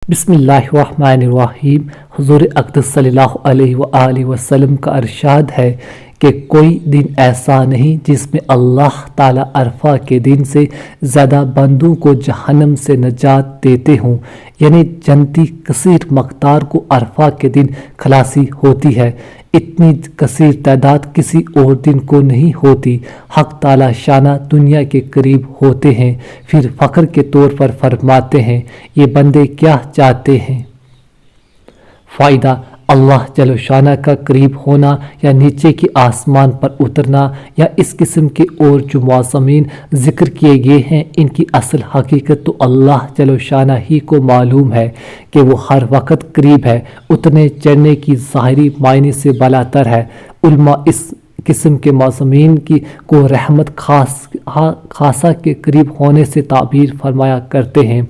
بسم اللہ الرحمن الرحیم۔ حضور اقدس صلی اللہ علیہ وآلہ وسلم کا ارشاد ہے کہ کوئی دن ایسا نہیں جس میں اللہ تعالیٰ عرفہ کے دن سے زیادہ بندوں کو جہنم سے نجات دیتے ہوں، یعنی جنتی کثیر مقدار کو عرفہ کے دن خلاصی ہوتی ہے۔ اتنی کثیر تعداد کسی اور دن کو نہیں ہوتی۔ حق تعالیٰ شانہ دنیا کے قریب ہوتے ہیں، پھر فخر کے طور پر فرماتے ہیں یہ بندے کیا چاہتے ہیں۔ فائدہ: اللہ جل شانہ کا قریب ہونا یا نیچے کے آسمان پر اترنا یا اس قسم کے اور جو موسمین ذکر کیے گئے ہیں، ان کی اصل حقیقت تو اللہ جل شانہ ہی کو معلوم ہے کہ وہ ہر وقت قریب ہے۔ اترنے چڑھنے کی ظاہری معنی سے بالاتر ہے۔ علماء اس قسم کے موسمین کو رحمت خاصہ کے قریب ہونے سے تعبیر فرمایا کرتے ہیں۔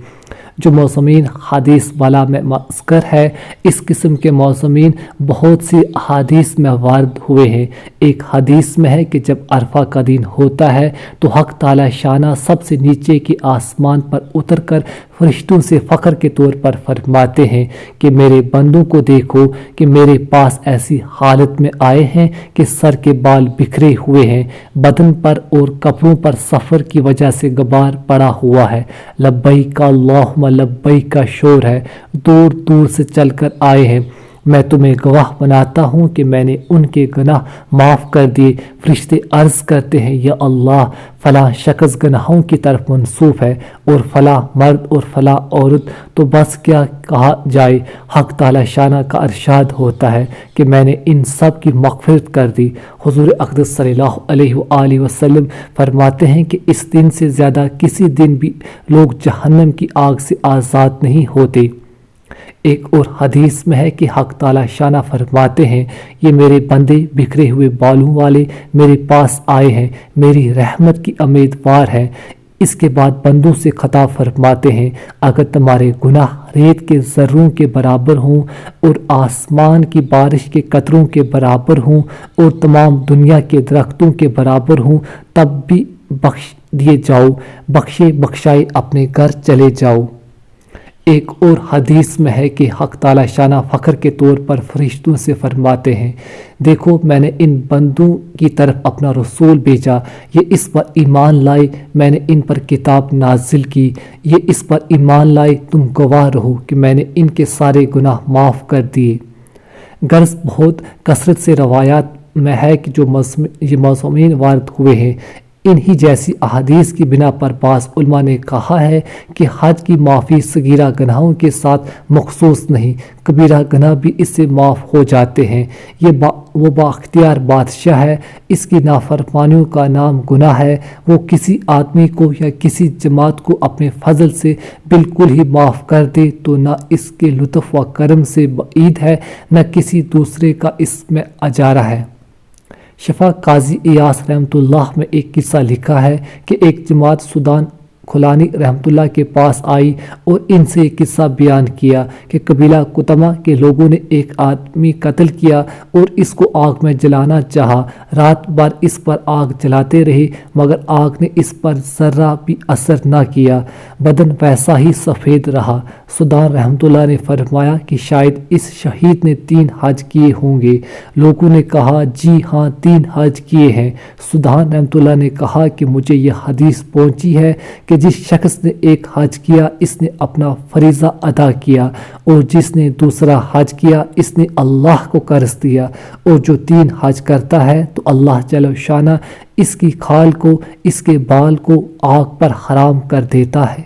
جو موسمین حدیث والا میں مذکر ہے، اس قسم کے موسمین بہت سی احادیث میں وارد ہوئے ہیں۔ ایک حدیث میں ہے کہ جب عرفہ کا دن ہوتا ہے تو حق تعالی شانہ سب سے نیچے کے آسمان پر اتر کر فرشتوں سے فخر کے طور پر فرماتے ہیں کہ میرے بندوں کو دیکھو کہ میرے پاس ایسی حالت میں آئے ہیں کہ سر کے بال بکھرے ہوئے ہیں، بدن پر اور کپڑوں پر سفر کی وجہ سے غبار پڑا ہوا ہے، لبیک اللہم لبیک کا شور ہے، دور دور سے چل کر آئے ہیں۔ میں تمہیں گواہ بناتا ہوں کہ میں نے ان کے گناہ معاف کر دیے۔ فرشتے عرض کرتے ہیں یا اللہ، فلاں شخص گناہوں کی طرف منسوب ہے اور فلاں مرد اور فلاں عورت، تو بس کیا کہا جائے۔ حق تعالی شانہ کا ارشاد ہوتا ہے کہ میں نے ان سب کی مغفرت کر دی۔ حضور اقدس صلی اللہ علیہ وآلہ وسلم فرماتے ہیں کہ اس دن سے زیادہ کسی دن بھی لوگ جہنم کی آگ سے آزاد نہیں ہوتے۔ ایک اور حدیث میں ہے کہ حق تعالی شانہ فرماتے ہیں یہ میرے بندے بکھرے ہوئے بالوں والے میرے پاس آئے ہیں، میری رحمت کی امیدوار ہیں۔ اس کے بعد بندوں سے خطاب فرماتے ہیں اگر تمہارے گناہ ریت کے ذروں کے برابر ہوں اور آسمان کی بارش کے قطروں کے برابر ہوں اور تمام دنیا کے درختوں کے برابر ہوں، تب بھی بخش دیے جاؤ، بخشے بخشائے اپنے گھر چلے جاؤ۔ ایک اور حدیث میں ہے کہ حق تعالی شانہ فخر کے طور پر فرشتوں سے فرماتے ہیں دیکھو میں نے ان بندوں کی طرف اپنا رسول بھیجا، یہ اس پر ایمان لائے، میں نے ان پر کتاب نازل کی، یہ اس پر ایمان لائے، تم گواہ رہو کہ میں نے ان کے سارے گناہ معاف کر دیے۔ غرض بہت کثرت سے روایات میں ہے کہ جو یہ موسمین وارد ہوئے ہیں، انہی جیسی احادیث کی بنا پر بعض علماء نے کہا ہے کہ حج کی معافی صغیرہ گناہوں کے ساتھ مخصوص نہیں، کبیرہ گناہ بھی اس سے معاف ہو جاتے ہیں۔ وہ بااختیار بادشاہ ہے، اس کی نافرمانیوں کا نام گناہ ہے، وہ کسی آدمی کو یا کسی جماعت کو اپنے فضل سے بالکل ہی معاف کر دے تو نہ اس کے لطف و کرم سے بعید ہے، نہ کسی دوسرے کا اس میں اجارہ ہے۔ شفا قاضی ایاس رحمۃ اللہ میں ایک قصہ لکھا ہے کہ ایک جماعت سودان کھلانی رحمۃ اللہ کے پاس آئی اور ان سے ایک قصہ بیان کیا کہ قبیلہ کتما کے لوگوں نے ایک آدمی قتل کیا اور اس کو آگ میں جلانا چاہا۔ رات بھر اس پر آگ جلاتے رہے مگر آگ نے اس پر ذرہ بھی اثر نہ کیا، بدن ویسا ہی سفید رہا۔ سودان رحمۃ اللہ نے فرمایا کہ شاید اس شہید نے 3 حج کیے ہوں گے۔ لوگوں نے کہا جی ہاں 3 حج کیے ہیں۔ سودان رحمۃ اللہ نے کہا کہ مجھے یہ حدیث پہنچی ہے کہ جس شخص نے 1 حج کیا اس نے اپنا فریضہ ادا کیا، اور جس نے دوسرا حج کیا اس نے اللہ کو قرض دیا، اور جو 3 حج کرتا ہے تو اللہ جل شانہ اس کی کھال کو، اس کے بال کو آگ پر حرام کر دیتا ہے۔